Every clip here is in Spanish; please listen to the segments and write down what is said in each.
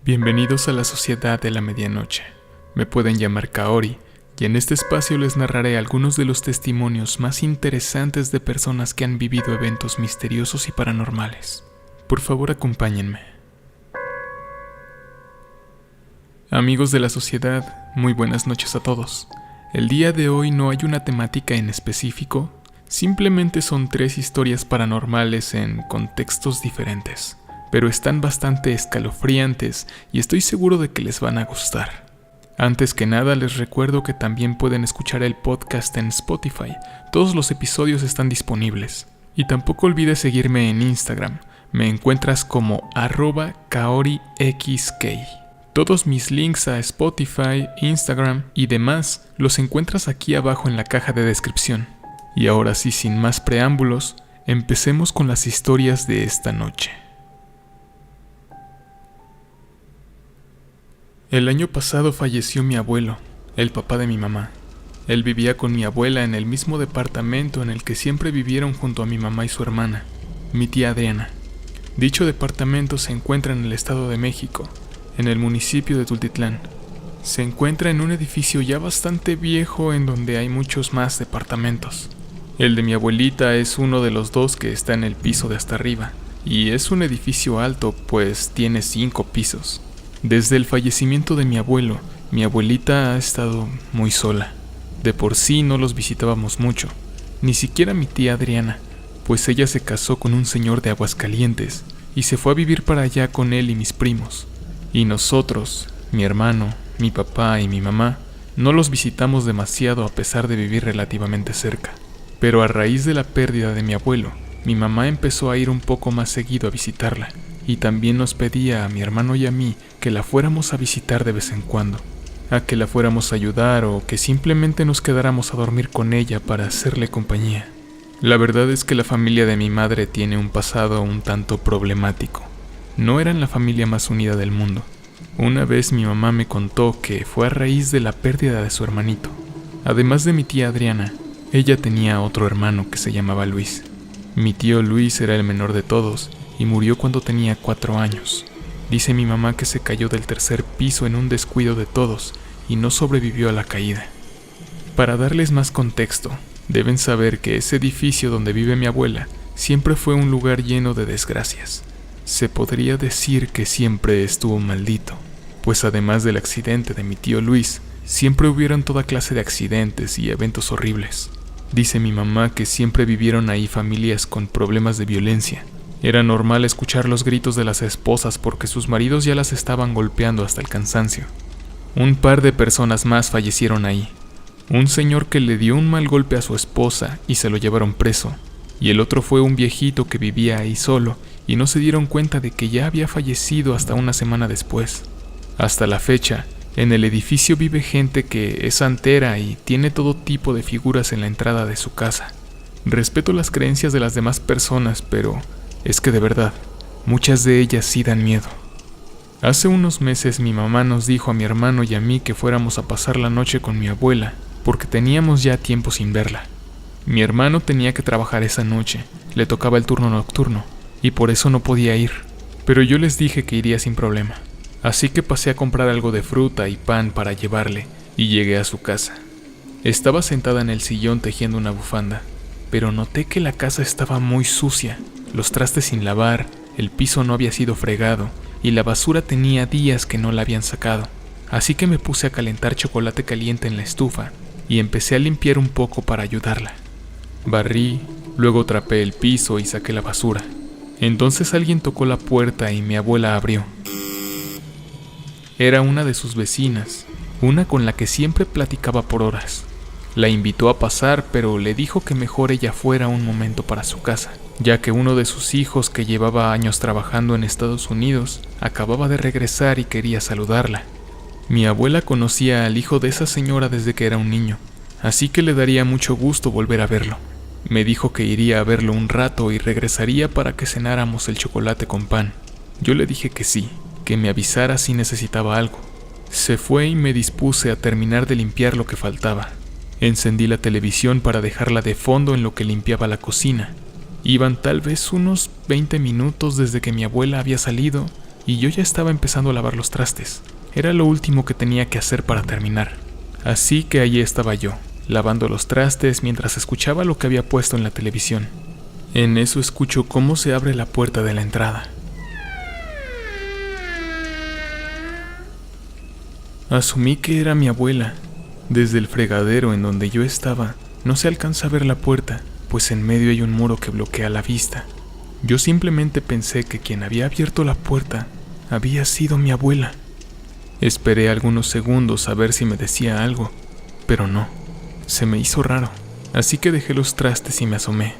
Bienvenidos a la Sociedad de la Medianoche. Me pueden llamar Kaori, y en este espacio les narraré algunos de los testimonios más interesantes de personas que han vivido eventos misteriosos y paranormales. Por favor, acompáñenme. Amigos de la Sociedad, muy buenas noches a todos. El día de hoy no hay una temática en específico, simplemente son 3 historias paranormales en contextos diferentes, pero están bastante escalofriantes y estoy seguro de que les van a gustar. Antes que nada les recuerdo que también pueden escuchar el podcast en Spotify, todos los episodios están disponibles. Y tampoco olvides seguirme en Instagram, me encuentras como @kaorixk. Todos mis links a Spotify, Instagram y demás los encuentras aquí abajo en la caja de descripción. Y ahora sí, sin más preámbulos, empecemos con las historias de esta noche. El año pasado falleció mi abuelo, el papá de mi mamá. Él vivía con mi abuela en el mismo departamento en el que siempre vivieron junto a mi mamá y su hermana, mi tía Adriana. Dicho departamento se encuentra en el Estado de México, en el municipio de Tultitlán. Se encuentra en un edificio ya bastante viejo en donde hay muchos más departamentos. El de mi abuelita es uno de los 2 que está en el piso de hasta arriba, y es un edificio alto, pues tiene 5 pisos. Desde el fallecimiento de mi abuelo, mi abuelita ha estado muy sola. De por sí no los visitábamos mucho, ni siquiera mi tía Adriana, pues ella se casó con un señor de Aguascalientes y se fue a vivir para allá con él y mis primos. Y nosotros, mi hermano, mi papá y mi mamá, no los visitamos demasiado a pesar de vivir relativamente cerca. Pero a raíz de la pérdida de mi abuelo, mi mamá empezó a ir un poco más seguido a visitarla. Y también nos pedía a mi hermano y a mí que la fuéramos a visitar de vez en cuando, a que la fuéramos a ayudar o que simplemente nos quedáramos a dormir con ella para hacerle compañía. La verdad es que la familia de mi madre tiene un pasado un tanto problemático. No eran la familia más unida del mundo. Una vez mi mamá me contó que fue a raíz de la pérdida de su hermanito. Además de mi tía Adriana, ella tenía otro hermano que se llamaba Luis. Mi tío Luis era el menor de todos y murió cuando tenía 4 años. Dice mi mamá que se cayó del 3er piso en un descuido de todos y no sobrevivió a la caída. Para darles más contexto, deben saber que ese edificio donde vive mi abuela siempre fue un lugar lleno de desgracias. Se podría decir que siempre estuvo maldito, pues además del accidente de mi tío Luis, siempre hubieron toda clase de accidentes y eventos horribles. Dice mi mamá que siempre vivieron ahí familias con problemas de violencia. Era normal escuchar los gritos de las esposas porque sus maridos ya las estaban golpeando hasta el cansancio. Un par de personas más fallecieron ahí. Un señor que le dio un mal golpe a su esposa y se lo llevaron preso, y el otro fue un viejito que vivía ahí solo y no se dieron cuenta de que ya había fallecido hasta una semana después. Hasta la fecha, en el edificio vive gente que es santera y tiene todo tipo de figuras en la entrada de su casa. Respeto las creencias de las demás personas, pero es que de verdad, muchas de ellas sí dan miedo. Hace unos meses mi mamá nos dijo a mi hermano y a mí que fuéramos a pasar la noche con mi abuela, porque teníamos ya tiempo sin verla. Mi hermano tenía que trabajar esa noche, le tocaba el turno nocturno, y por eso no podía ir, pero yo les dije que iría sin problema. Así que pasé a comprar algo de fruta y pan para llevarle, y llegué a su casa. Estaba sentada en el sillón tejiendo una bufanda, pero noté que la casa estaba muy sucia. Los trastes sin lavar, el piso no había sido fregado y la basura tenía días que no la habían sacado. Así que me puse a calentar chocolate caliente en la estufa y empecé a limpiar un poco para ayudarla. Barrí, luego trapé el piso y saqué la basura. Entonces alguien tocó la puerta y mi abuela abrió. Era una de sus vecinas, una con la que siempre platicaba por horas. La invitó a pasar, pero le dijo que mejor ella fuera un momento para su casa, ya que uno de sus hijos, que llevaba años trabajando en Estados Unidos, acababa de regresar y quería saludarla. Mi abuela conocía al hijo de esa señora desde que era un niño, así que le daría mucho gusto volver a verlo. Me dijo que iría a verlo un rato y regresaría para que cenáramos el chocolate con pan. Yo le dije que sí, que me avisara si necesitaba algo. Se fue y me dispuse a terminar de limpiar lo que faltaba. Encendí la televisión para dejarla de fondo en lo que limpiaba la cocina. Iban tal vez unos 20 minutos desde que mi abuela había salido y yo ya estaba empezando a lavar los trastes. Era lo último que tenía que hacer para terminar. Así que allí estaba yo, lavando los trastes mientras escuchaba lo que había puesto en la televisión. En eso escucho cómo se abre la puerta de la entrada. Asumí que era mi abuela. Desde el fregadero en donde yo estaba, no se alcanza a ver la puerta, pues en medio hay un muro que bloquea la vista. Yo simplemente pensé que quien había abierto la puerta había sido mi abuela. Esperé algunos segundos a ver si me decía algo, pero no, se me hizo raro, así que dejé los trastes y me asomé.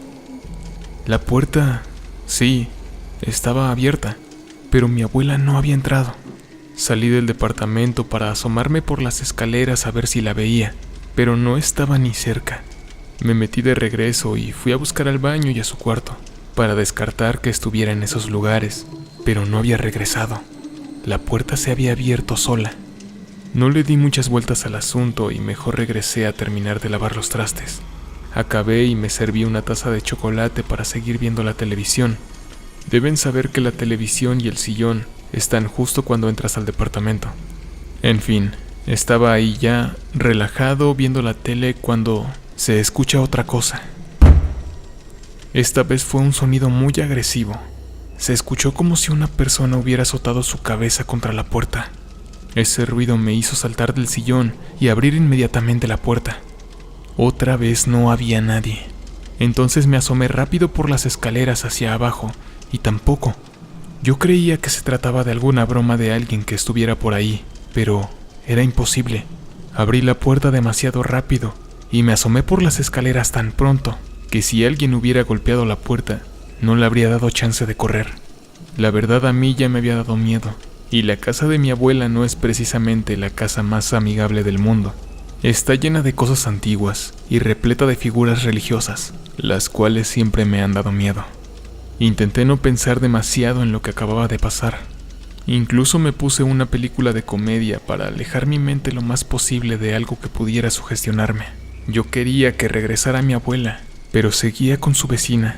La puerta, sí, estaba abierta, pero mi abuela no había entrado. Salí del departamento para asomarme por las escaleras a ver si la veía, pero no estaba ni cerca. Me metí de regreso y fui a buscar al baño y a su cuarto, para descartar que estuviera en esos lugares, pero no había regresado. La puerta se había abierto sola. No le di muchas vueltas al asunto y mejor regresé a terminar de lavar los trastes. Acabé y me serví una taza de chocolate para seguir viendo la televisión. Deben saber que la televisión y el sillón están justo cuando entras al departamento. En fin, estaba ahí ya, relajado, viendo la tele cuando se escucha otra cosa. Esta vez fue un sonido muy agresivo. Se escuchó como si una persona hubiera azotado su cabeza contra la puerta. Ese ruido me hizo saltar del sillón y abrir inmediatamente la puerta. Otra vez no había nadie. Entonces me asomé rápido por las escaleras hacia abajo y tampoco. Yo creía que se trataba de alguna broma de alguien que estuviera por ahí, pero era imposible. Abrí la puerta demasiado rápido y me asomé por las escaleras tan pronto que si alguien hubiera golpeado la puerta, no le habría dado chance de correr. La verdad, a mí ya me había dado miedo, y la casa de mi abuela no es precisamente la casa más amigable del mundo. Está llena de cosas antiguas y repleta de figuras religiosas, las cuales siempre me han dado miedo. Intenté no pensar demasiado en lo que acababa de pasar. Incluso me puse una película de comedia para alejar mi mente lo más posible de algo que pudiera sugestionarme. Yo quería que regresara mi abuela, pero seguía con su vecina.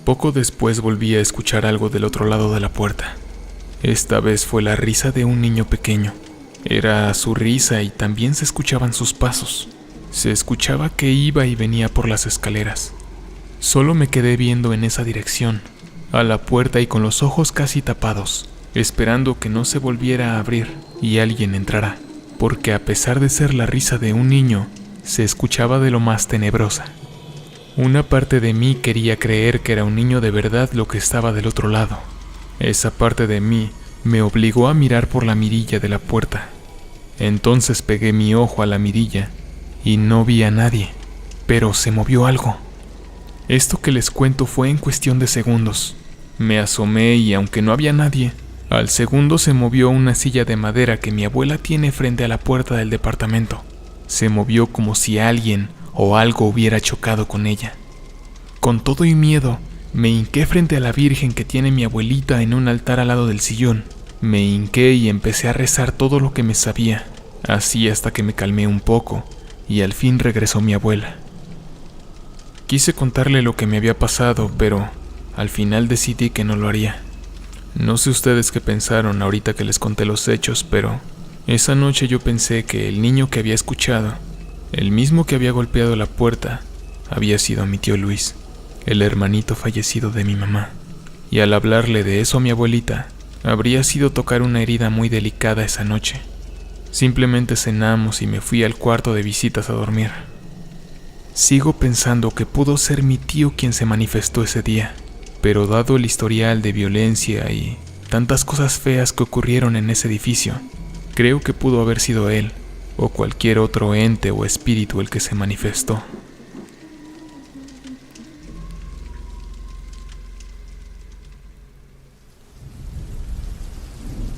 Poco después volví a escuchar algo del otro lado de la puerta. Esta vez fue la risa de un niño pequeño. Era su risa y también se escuchaban sus pasos. Se escuchaba que iba y venía por las escaleras. Solo me quedé viendo en esa dirección, a la puerta y con los ojos casi tapados, esperando que no se volviera a abrir y alguien entrara, porque a pesar de ser la risa de un niño, se escuchaba de lo más tenebrosa. Una parte de mí quería creer que era un niño de verdad lo que estaba del otro lado. Esa parte de mí me obligó a mirar por la mirilla de la puerta. Entonces pegué mi ojo a la mirilla y no vi a nadie, pero se movió algo. Esto que les cuento fue en cuestión de segundos. Me asomé y aunque no había nadie, al segundo se movió una silla de madera que mi abuela tiene frente a la puerta del departamento. Se movió como si alguien o algo hubiera chocado con ella. Con todo y miedo, me hinqué frente a la Virgen que tiene mi abuelita en un altar al lado del sillón. Me hinqué y empecé a rezar todo lo que me sabía, así hasta que me calmé un poco y al fin regresó mi abuela. Quise contarle lo que me había pasado, pero al final decidí que no lo haría. No sé ustedes qué pensaron ahorita que les conté los hechos, pero esa noche yo pensé que el niño que había escuchado, el mismo que había golpeado la puerta, había sido mi tío Luis, el hermanito fallecido de mi mamá. Y al hablarle de eso a mi abuelita, habría sido tocar una herida muy delicada esa noche. Simplemente cenamos y me fui al cuarto de visitas a dormir. Sigo pensando que pudo ser mi tío quien se manifestó ese día, pero dado el historial de violencia y tantas cosas feas que ocurrieron en ese edificio, creo que pudo haber sido él, o cualquier otro ente o espíritu el que se manifestó.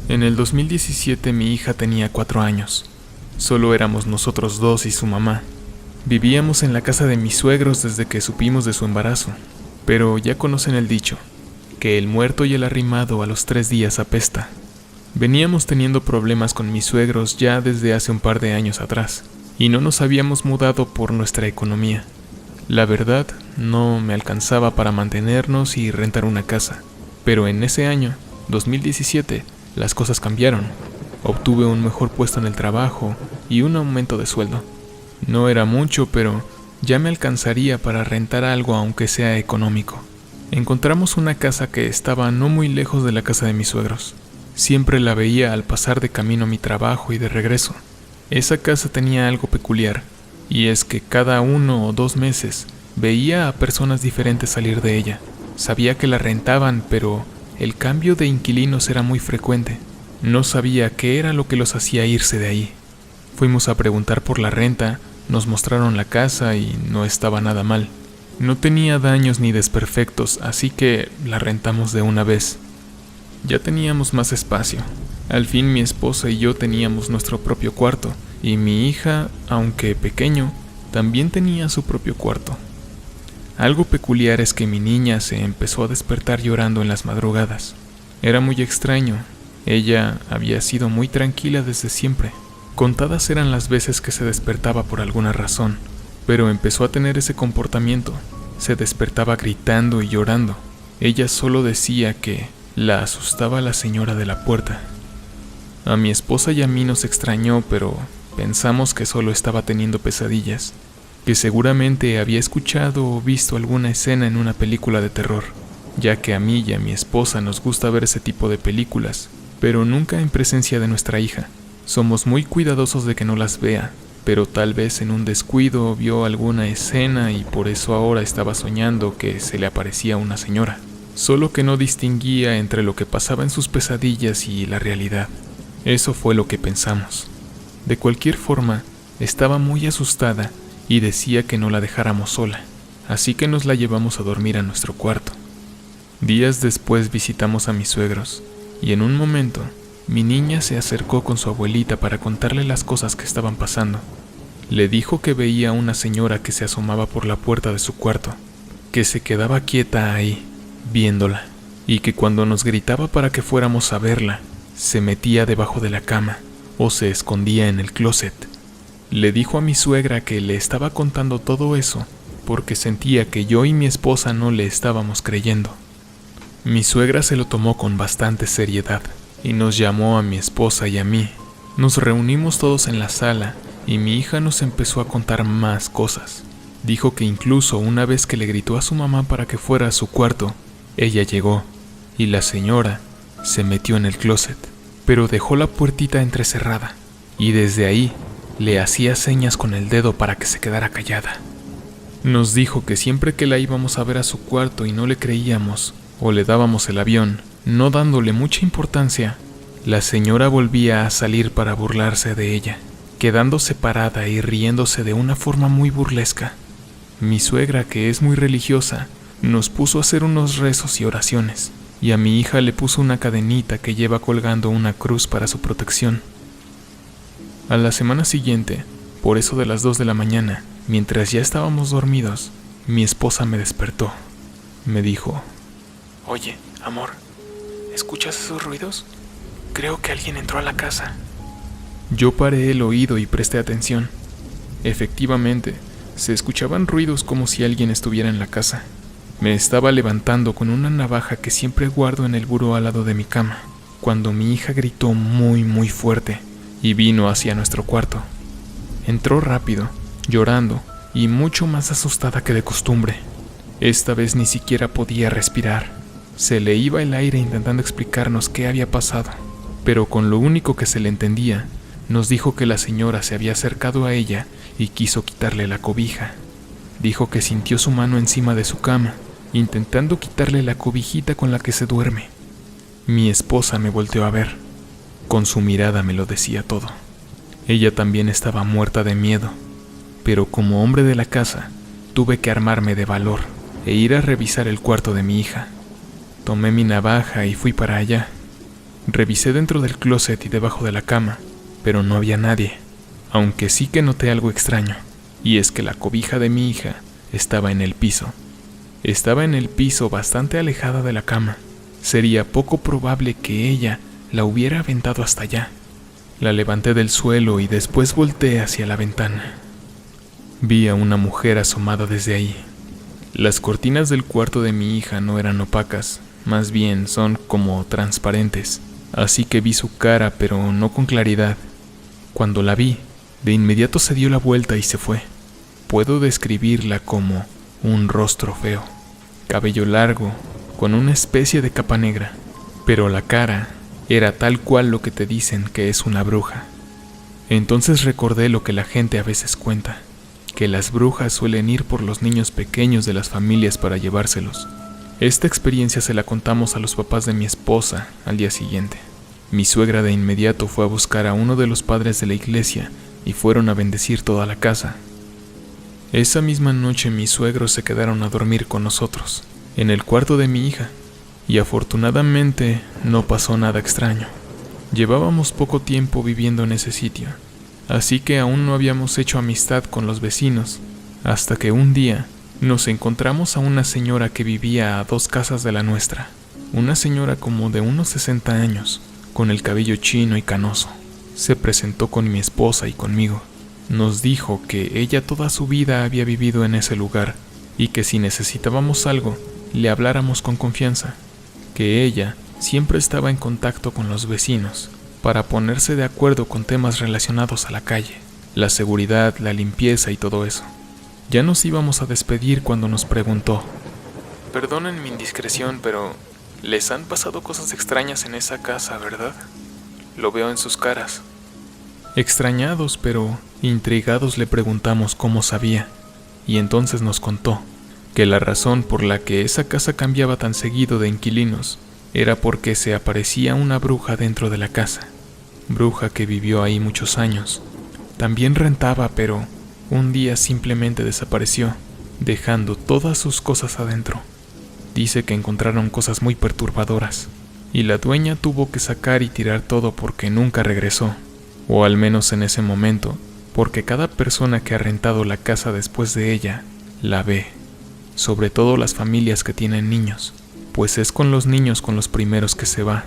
En el 2017 mi hija tenía 4 años. Solo éramos nosotros dos y su mamá. Vivíamos en la casa de mis suegros desde que supimos de su embarazo, pero ya conocen el dicho, que el muerto y el arrimado a los 3 días apesta. Veníamos teniendo problemas con mis suegros ya desde hace un par de años atrás, y no nos habíamos mudado por nuestra economía. La verdad, no me alcanzaba para mantenernos y rentar una casa, pero en ese año 2017, las cosas cambiaron. Obtuve un mejor puesto en el trabajo y un aumento de sueldo. No era mucho, pero ya me alcanzaría para rentar algo aunque sea económico. Encontramos una casa que estaba no muy lejos de la casa de mis suegros. Siempre la veía al pasar de camino a mi trabajo y de regreso. Esa casa tenía algo peculiar, y es que cada 1 o 2 meses veía a personas diferentes salir de ella. Sabía que la rentaban, pero el cambio de inquilinos era muy frecuente. No sabía qué era lo que los hacía irse de ahí. Fuimos a preguntar por la renta, nos mostraron la casa y no estaba nada mal. No tenía daños ni desperfectos, así que la rentamos de una vez. Ya teníamos más espacio. Al fin mi esposa y yo teníamos nuestro propio cuarto, y mi hija, aunque pequeño, también tenía su propio cuarto. Algo peculiar es que mi niña se empezó a despertar llorando en las madrugadas. Era muy extraño. Ella había sido muy tranquila desde siempre. Contadas eran las veces que se despertaba por alguna razón, pero empezó a tener ese comportamiento. Se despertaba gritando y llorando. Ella solo decía que la asustaba la señora de la puerta. A mi esposa y a mí nos extrañó, pero pensamos que solo estaba teniendo pesadillas, que seguramente había escuchado o visto alguna escena en una película de terror, ya que a mí y a mi esposa nos gusta ver ese tipo de películas, pero nunca en presencia de nuestra hija. Somos muy cuidadosos de que no las vea, pero tal vez en un descuido vio alguna escena y por eso ahora estaba soñando que se le aparecía una señora, solo que no distinguía entre lo que pasaba en sus pesadillas y la realidad. Eso fue lo que pensamos. De cualquier forma, estaba muy asustada y decía que no la dejáramos sola, así que nos la llevamos a dormir a nuestro cuarto. Días después visitamos a mis suegros, y en un momento, mi niña se acercó con su abuelita para contarle las cosas que estaban pasando. Le dijo que veía a una señora que se asomaba por la puerta de su cuarto, que se quedaba quieta ahí, viéndola, y que cuando nos gritaba para que fuéramos a verla, se metía debajo de la cama o se escondía en el closet. Le dijo a mi suegra que le estaba contando todo eso porque sentía que yo y mi esposa no le estábamos creyendo. Mi suegra se lo tomó con bastante seriedad y nos llamó a mi esposa y a mí. Nos reunimos todos en la sala y mi hija nos empezó a contar más cosas. Dijo que incluso una vez que le gritó a su mamá para que fuera a su cuarto, ella llegó y la señora se metió en el closet, pero dejó la puertita entrecerrada y desde ahí le hacía señas con el dedo para que se quedara callada. Nos dijo que siempre que la íbamos a ver a su cuarto y no le creíamos o le dábamos el avión, no dándole mucha importancia, la señora volvía a salir para burlarse de ella, quedándose parada y riéndose de una forma muy burlesca. Mi suegra, que es muy religiosa, nos puso a hacer unos rezos y oraciones, y a mi hija le puso una cadenita que lleva colgando una cruz para su protección. A la semana siguiente, por eso de las 2 de la mañana, mientras ya estábamos dormidos, mi esposa me despertó. Me dijo: «Oye, amor, ¿escuchas esos ruidos? Creo que alguien entró a la casa». Yo paré el oído y presté atención. Efectivamente, se escuchaban ruidos como si alguien estuviera en la casa. Me estaba levantando con una navaja que siempre guardo en el buró al lado de mi cama, cuando mi hija gritó muy fuerte y vino hacia nuestro cuarto. Entró rápido, llorando y mucho más asustada que de costumbre. Esta vez ni siquiera podía respirar. Se le iba el aire intentando explicarnos qué había pasado, pero con lo único que se le entendía, nos dijo que la señora se había acercado a ella y quiso quitarle la cobija. Dijo que sintió su mano encima de su cama, intentando quitarle la cobijita con la que se duerme. Mi esposa me volteó a ver. Con su mirada me lo decía todo. Ella también estaba muerta de miedo, pero como hombre de la casa, tuve que armarme de valor e ir a revisar el cuarto de mi hija. Tomé mi navaja y fui para allá. Revisé dentro del closet y debajo de la cama, pero no había nadie, aunque sí que noté algo extraño, y es que la cobija de mi hija estaba en el piso. Estaba en el piso bastante alejada de la cama. Sería poco probable que ella la hubiera aventado hasta allá. La levanté del suelo y después volteé hacia la ventana. Vi a una mujer asomada desde ahí. Las cortinas del cuarto de mi hija no eran opacas, más bien son como transparentes, así que vi su cara pero no con claridad. Cuando la vi, de inmediato se dio la vuelta y se fue. Puedo describirla como un rostro feo, cabello largo, con una especie de capa negra, pero la cara era tal cual lo que te dicen que es una bruja. Entonces recordé lo que la gente a veces cuenta, que las brujas suelen ir por los niños pequeños de las familias para llevárselos. Esta experiencia se la contamos a los papás de mi esposa al día siguiente. Mi suegra de inmediato fue a buscar a uno de los padres de la iglesia y fueron a bendecir toda la casa. Esa misma noche mis suegros se quedaron a dormir con nosotros, en el cuarto de mi hija, y afortunadamente no pasó nada extraño. Llevábamos poco tiempo viviendo en ese sitio, así que aún no habíamos hecho amistad con los vecinos, hasta que un día nos encontramos a una señora que vivía a 2 casas de la nuestra, una señora como de unos 60 años, con el cabello chino y canoso. Se presentó con mi esposa y conmigo. Nos dijo que ella toda su vida había vivido en ese lugar y que si necesitábamos algo, le habláramos con confianza, que ella siempre estaba en contacto con los vecinos para ponerse de acuerdo con temas relacionados a la calle, la seguridad, la limpieza y todo eso. Ya nos íbamos a despedir cuando nos preguntó: «Perdonen mi indiscreción, pero les han pasado cosas extrañas en esa casa, ¿verdad? Lo veo en sus caras». Extrañados pero intrigados le preguntamos cómo sabía, y entonces nos contó que la razón por la que esa casa cambiaba tan seguido de inquilinos era porque se aparecía una bruja dentro de la casa, bruja que vivió ahí muchos años. También rentaba, pero un día simplemente desapareció, dejando todas sus cosas adentro. Dice que encontraron cosas muy perturbadoras, y la dueña tuvo que sacar y tirar todo porque nunca regresó, o al menos en ese momento, porque cada persona que ha rentado la casa después de ella, la ve, sobre todo las familias que tienen niños, pues es con los niños con los primeros que se va.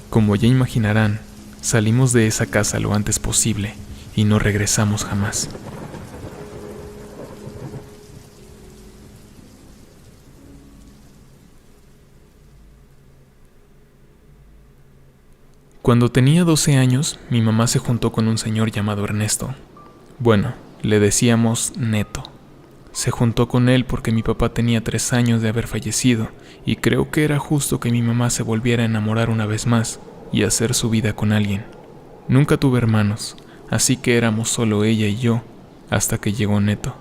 Como ya imaginarán, salimos de esa casa lo antes posible y no regresamos jamás. Cuando tenía 12 años, mi mamá se juntó con un señor llamado Ernesto. Bueno, le decíamos Neto. Se juntó con él porque mi papá tenía 3 años de haber fallecido y creo que era justo que mi mamá se volviera a enamorar una vez más y hacer su vida con alguien. Nunca tuve hermanos, así que éramos solo ella y yo, hasta que llegó Neto.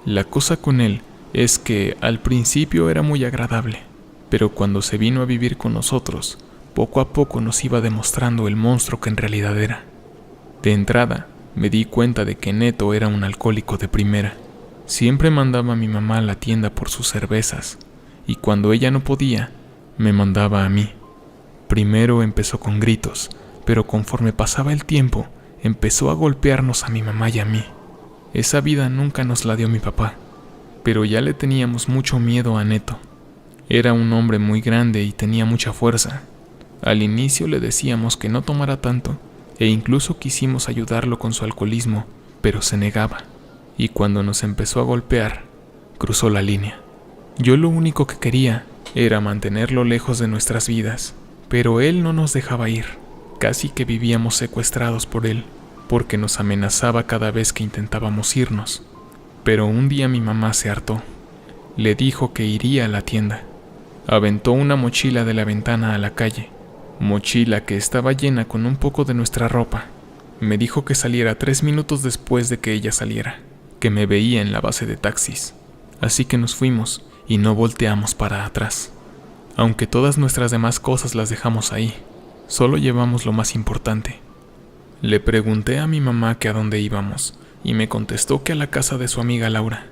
La cosa con él es que al principio era muy agradable, pero cuando se vino a vivir con nosotros, poco a poco nos iba demostrando el monstruo que en realidad era. De entrada, me di cuenta de que Neto era un alcohólico de primera. Siempre mandaba a mi mamá a la tienda por sus cervezas, y cuando ella no podía, me mandaba a mí. Primero empezó con gritos, pero conforme pasaba el tiempo, empezó a golpearnos a mi mamá y a mí. Esa vida nunca nos la dio mi papá, pero ya le teníamos mucho miedo a Neto. Era un hombre muy grande y tenía mucha fuerza. Al inicio le decíamos que no tomara tanto, e incluso quisimos ayudarlo con su alcoholismo, pero se negaba. Y cuando nos empezó a golpear, cruzó la línea. Yo lo único que quería era mantenerlo lejos de nuestras vidas, pero él no nos dejaba ir. Casi que vivíamos secuestrados por él, porque nos amenazaba cada vez que intentábamos irnos. Pero un día mi mamá se hartó. Le dijo que iría a la tienda. Aventó una mochila de la ventana a la calle, mochila que estaba llena con un poco de nuestra ropa. Me dijo que saliera 3 minutos después de que ella saliera, que me veía en la base de taxis. Así que nos fuimos y no volteamos para atrás. Aunque todas nuestras demás cosas las dejamos ahí, solo llevamos lo más importante. Le pregunté a mi mamá que a dónde íbamos y me contestó que a la casa de su amiga Laura.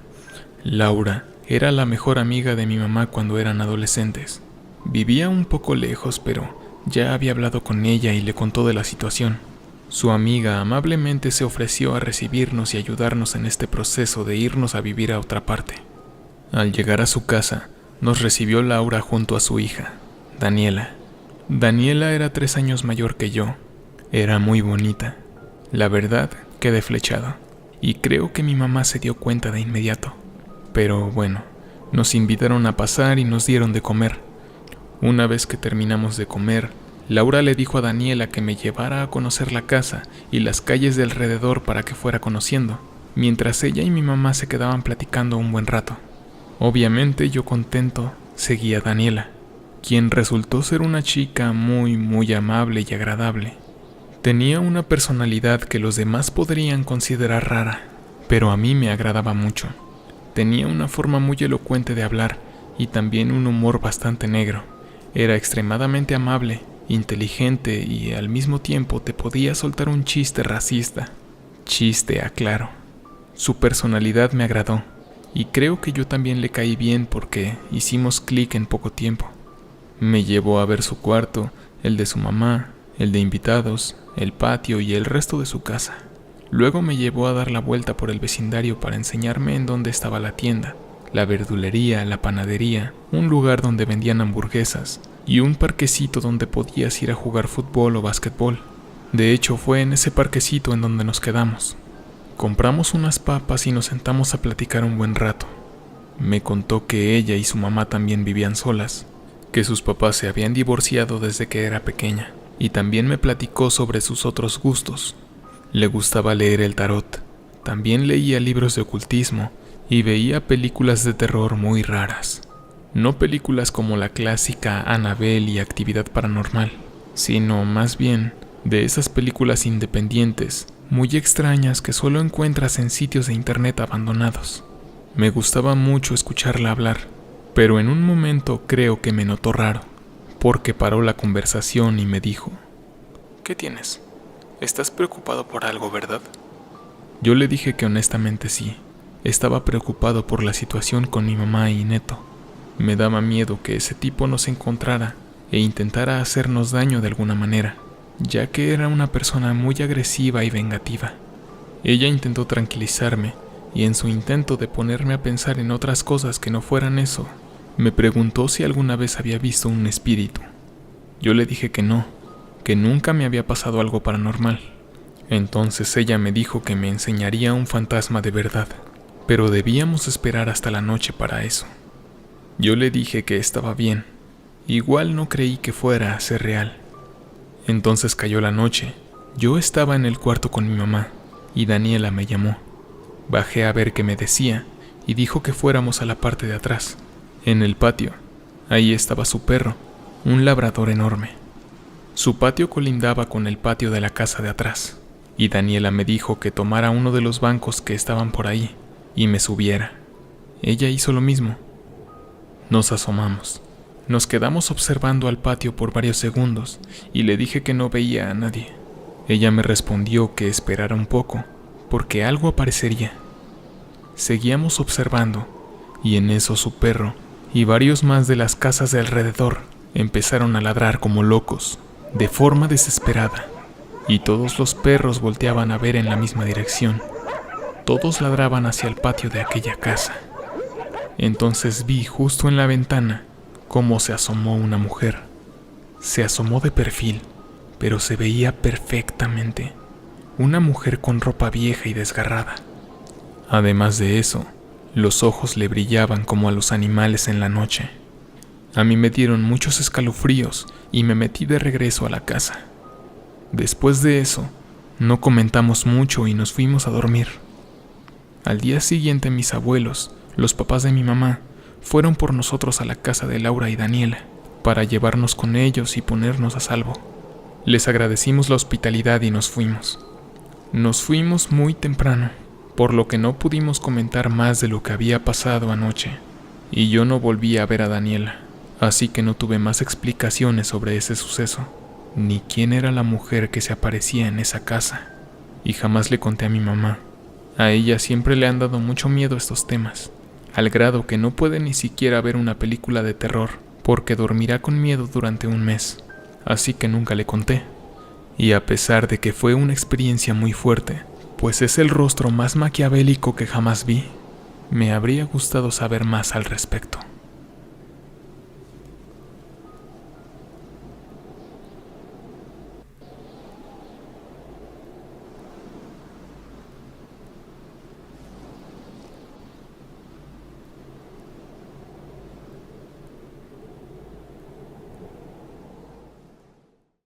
Laura era la mejor amiga de mi mamá cuando eran adolescentes. Vivía un poco lejos, pero ya había hablado con ella y le contó de la situación. Su amiga amablemente se ofreció a recibirnos y ayudarnos en este proceso de irnos a vivir a otra parte. Al llegar a su casa, nos recibió Laura junto a su hija, Daniela. Daniela era 3 años mayor que yo. Era muy bonita. La verdad, quedé flechado. Y creo que mi mamá se dio cuenta de inmediato. Pero bueno, nos invitaron a pasar y nos dieron de comer. Una vez que terminamos de comer, Laura le dijo a Daniela que me llevara a conocer la casa y las calles de alrededor para que fuera conociendo, mientras ella y mi mamá se quedaban platicando un buen rato. Obviamente yo contento seguí a Daniela, quien resultó ser una chica muy amable y agradable. Tenía una personalidad que los demás podrían considerar rara, pero a mí me agradaba mucho. Tenía una forma muy elocuente de hablar y también un humor bastante negro. Era extremadamente amable, inteligente y al mismo tiempo te podía soltar un chiste racista. Chiste, aclaro. Su personalidad me agradó y creo que yo también le caí bien porque hicimos clic en poco tiempo. Me llevó a ver su cuarto, el de su mamá, el de invitados, el patio y el resto de su casa. Luego me llevó a dar la vuelta por el vecindario para enseñarme en dónde estaba la tienda, la verdulería, la panadería, un lugar donde vendían hamburguesas y un parquecito donde podías ir a jugar fútbol o básquetbol. De hecho, fue en ese parquecito en donde nos quedamos. Compramos unas papas y nos sentamos a platicar un buen rato. Me contó que ella y su mamá también vivían solas, que sus papás se habían divorciado desde que era pequeña, y también me platicó sobre sus otros gustos. Le gustaba leer el tarot, también leía libros de ocultismo y veía películas de terror muy raras. No películas como la clásica Annabelle y Actividad Paranormal, sino más bien de esas películas independientes, muy extrañas que solo encuentras en sitios de internet abandonados. Me gustaba mucho escucharla hablar, pero en un momento creo que me notó raro, porque paró la conversación y me dijo: ¿Qué tienes? ¿Estás preocupado por algo, verdad? Yo le dije que honestamente sí. Estaba preocupado por la situación con mi mamá y Neto. Me daba miedo que ese tipo nos encontrara e intentara hacernos daño de alguna manera, ya que era una persona muy agresiva y vengativa. Ella intentó tranquilizarme y en su intento de ponerme a pensar en otras cosas que no fueran eso, me preguntó si alguna vez había visto un espíritu. Yo le dije que no, que nunca me había pasado algo paranormal. Entonces ella me dijo que me enseñaría un fantasma de verdad, pero debíamos esperar hasta la noche para eso. Yo le dije que estaba bien, igual no creí que fuera a ser real. Entonces cayó la noche, yo estaba en el cuarto con mi mamá y Daniela me llamó. Bajé a ver qué me decía y dijo que fuéramos a la parte de atrás, en el patio. Ahí estaba su perro, un labrador enorme. Su patio colindaba con el patio de la casa de atrás, y Daniela me dijo que tomara uno de los bancos que estaban por ahí y me subiera. Ella hizo lo mismo. Nos asomamos. Nos quedamos observando al patio por varios segundos y le dije que no veía a nadie. Ella me respondió que esperara un poco, porque algo aparecería. Seguíamos observando, y en eso su perro y varios más de las casas de alrededor empezaron a ladrar como locos, de forma desesperada, y todos los perros volteaban a ver en la misma dirección. Todos ladraban hacia el patio de aquella casa. Entonces vi justo en la ventana cómo se asomó una mujer. Se asomó de perfil, pero se veía perfectamente. Una mujer con ropa vieja y desgarrada. Además de eso, los ojos le brillaban como a los animales en la noche. A mí me dieron muchos escalofríos y me metí de regreso a la casa. Después de eso, no comentamos mucho y nos fuimos a dormir. Al día siguiente mis abuelos, los papás de mi mamá, fueron por nosotros a la casa de Laura y Daniela para llevarnos con ellos y ponernos a salvo. Les agradecimos la hospitalidad y nos fuimos. Nos fuimos muy temprano, por lo que no pudimos comentar más de lo que había pasado anoche, y yo no volví a ver a Daniela, así que no tuve más explicaciones sobre ese suceso, ni quién era la mujer que se aparecía en esa casa, y jamás le conté a mi mamá. A ella siempre le han dado mucho miedo estos temas, al grado que no puede ni siquiera ver una película de terror, porque dormirá con miedo durante un mes, así que nunca le conté. Y a pesar de que fue una experiencia muy fuerte, pues es el rostro más maquiavélico que jamás vi, me habría gustado saber más al respecto.